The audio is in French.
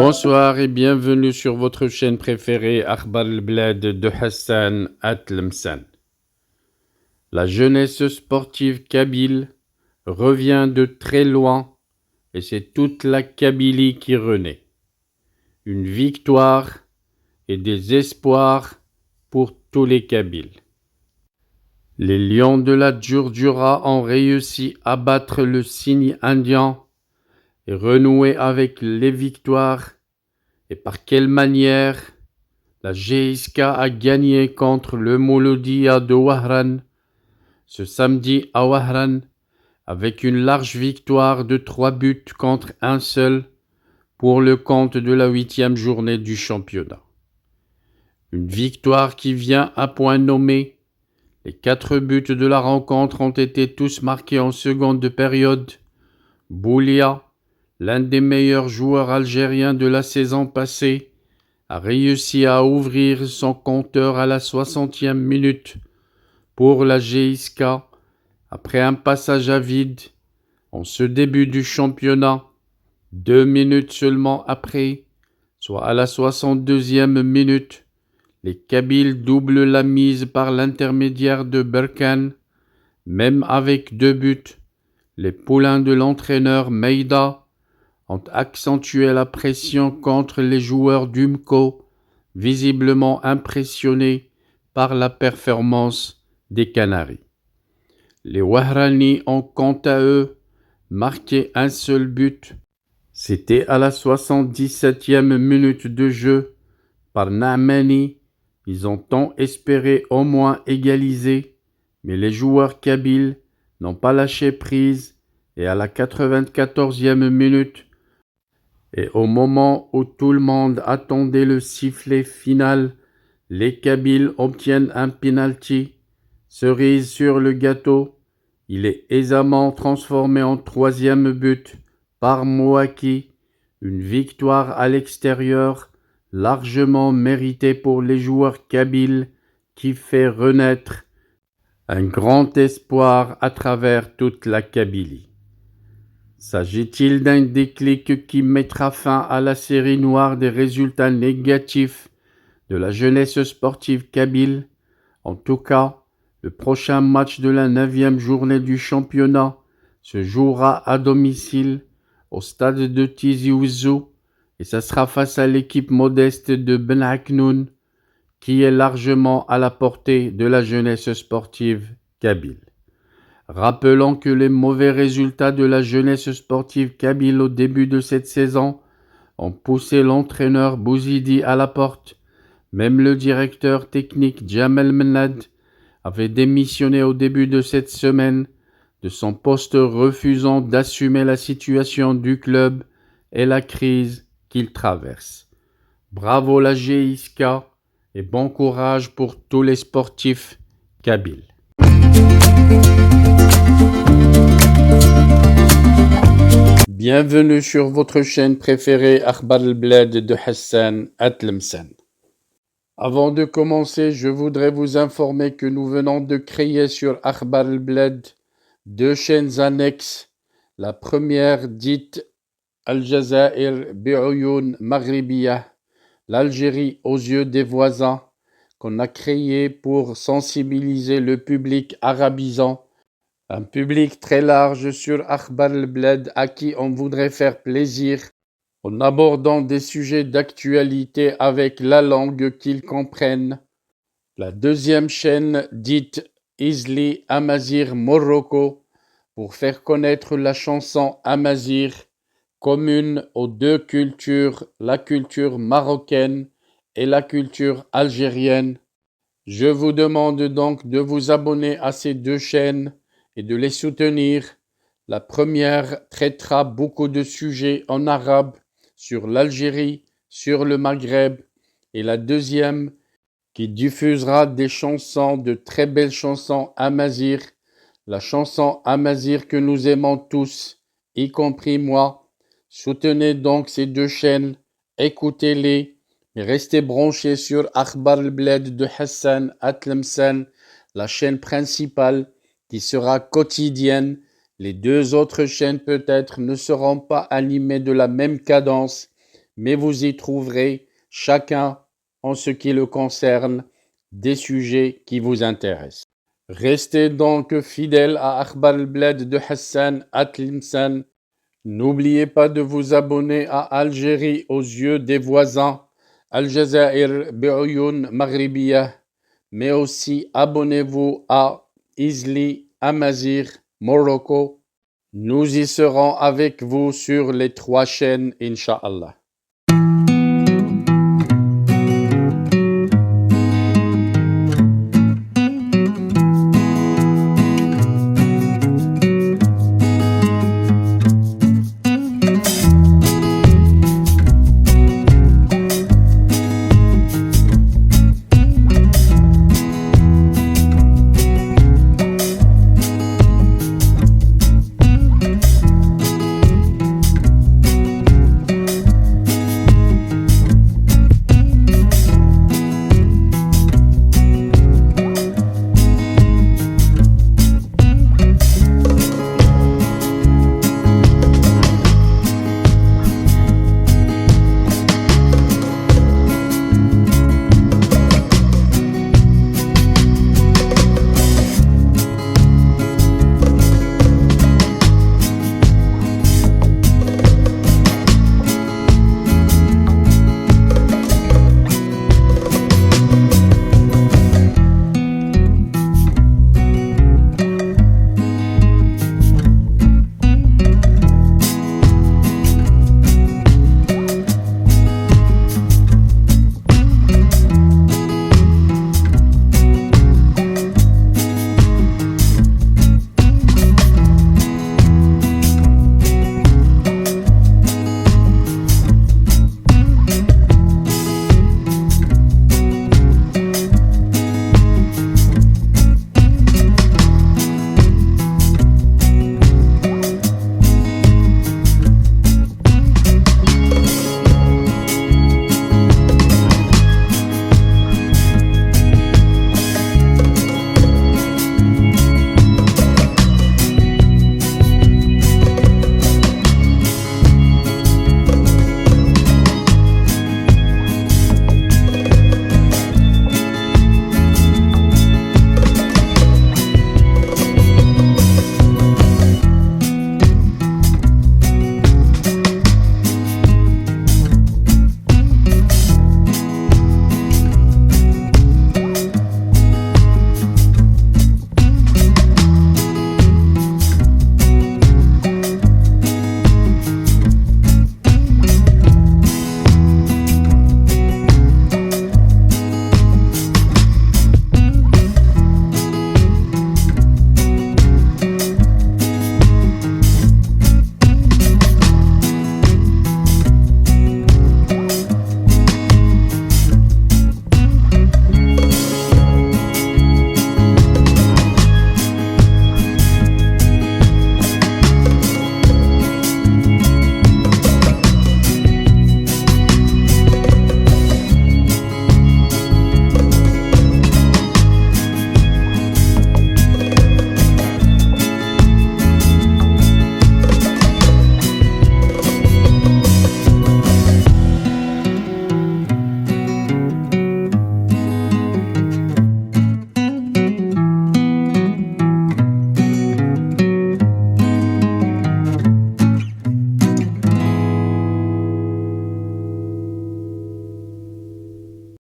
Bonsoir et bienvenue sur votre chaîne préférée Akhbar al-Bled de Hassan Atlemsan. La jeunesse sportive kabyle revient de très loin et c'est toute la Kabylie qui renaît. Une victoire et des espoirs pour tous les Kabyles. Les Lions de la Djurdjura ont réussi à battre le cygne indien et renouer avec les victoires. Et par quelle manière la GSK a gagné contre le Mouloudia de Wahran ce samedi à Wahran avec une large victoire de 3 buts contre un seul pour le compte de la 8e journée du championnat. Une victoire qui vient à point nommé. Les 4 buts de la rencontre ont été tous marqués en seconde période. Boulia, l'un des meilleurs joueurs algériens de la saison passée, a réussi à ouvrir son compteur à la 60e minute pour la GSK après un passage à vide en ce début du championnat. 2 minutes seulement après, soit à la 62e minute, les Kabyles doublent la mise par l'intermédiaire de Berkane. Même avec 2 buts, les poulains de l'entraîneur Meïda ont accentué la pression contre les joueurs d'Umko, visiblement impressionnés par la performance des Canaries. Les Wahrani ont quant à eux marqué un seul but. C'était à la 77e minute de jeu par Naamani. Ils ont tant espéré au moins égaliser, mais les joueurs kabyles n'ont pas lâché prise et à la 94e minute, et au moment où tout le monde attendait le sifflet final, les Kabyles obtiennent un penalty. Cerise sur le gâteau, il est aisément transformé en 3e but par Mouaki. Une victoire à l'extérieur largement méritée pour les joueurs kabyles qui fait renaître un grand espoir à travers toute la Kabylie. S'agit-il d'un déclic qui mettra fin à la série noire des résultats négatifs de la jeunesse sportive kabyle? En tout cas, le prochain match de la 9e journée du championnat se jouera à domicile au stade de Tizi Ouzou et ça sera face à l'équipe modeste de Ben Aknoun qui est largement à la portée de la jeunesse sportive kabyle. Rappelons que les mauvais résultats de la jeunesse sportive kabyle au début de cette saison ont poussé l'entraîneur Bouzidi à la porte. Même le directeur technique Jamel Mennad avait démissionné au début de cette semaine de son poste, refusant d'assumer la situation du club et la crise qu'il traverse. Bravo la GSK et bon courage pour tous les sportifs kabyles. Bienvenue sur votre chaîne préférée Akhbar al-Bled de Hassan Atlemsan. Avant de commencer, je voudrais vous informer que nous venons de créer sur Akhbar al-Bled 2 chaînes annexes. La première dite Al-Jazair Bi'oyoun Maghribiyah, l'Algérie aux yeux des voisins, qu'on a créée pour sensibiliser le public arabisant, un public très large sur Akhbar al-Bled à qui on voudrait faire plaisir en abordant des sujets d'actualité avec la langue qu'ils comprennent. La deuxième chaîne dite Izli Amazir Morocco pour faire connaître la chanson amazir, commune aux 2 cultures, la culture marocaine et la culture algérienne. Je vous demande donc de vous abonner à ces 2 chaînes et de les soutenir. La première traitera beaucoup de sujets en arabe sur l'Algérie, sur le Maghreb, et la deuxième qui diffusera des chansons, de très belles chansons amazir, la chanson amazir que nous aimons tous, y compris moi. Soutenez donc ces 2 chaînes, écoutez-les, mais restez branchés sur Akhbar al-Bled de Hassan Atlemsan, la chaîne principale qui sera quotidienne. Les 2 autres chaînes peut-être ne seront pas animées de la même cadence, mais vous y trouverez, chacun en ce qui le concerne, des sujets qui vous intéressent. Restez donc fidèles à Akhbar al-Blad de Hassan At-Limsan. N'oubliez pas de vous abonner à Algérie aux yeux des voisins, Al-Jazair Bi'oyoun Maghribiyah, mais aussi abonnez-vous à Izli Amazigh Morocco. Nous y serons avec vous sur les 3 chaînes, Inch'Allah.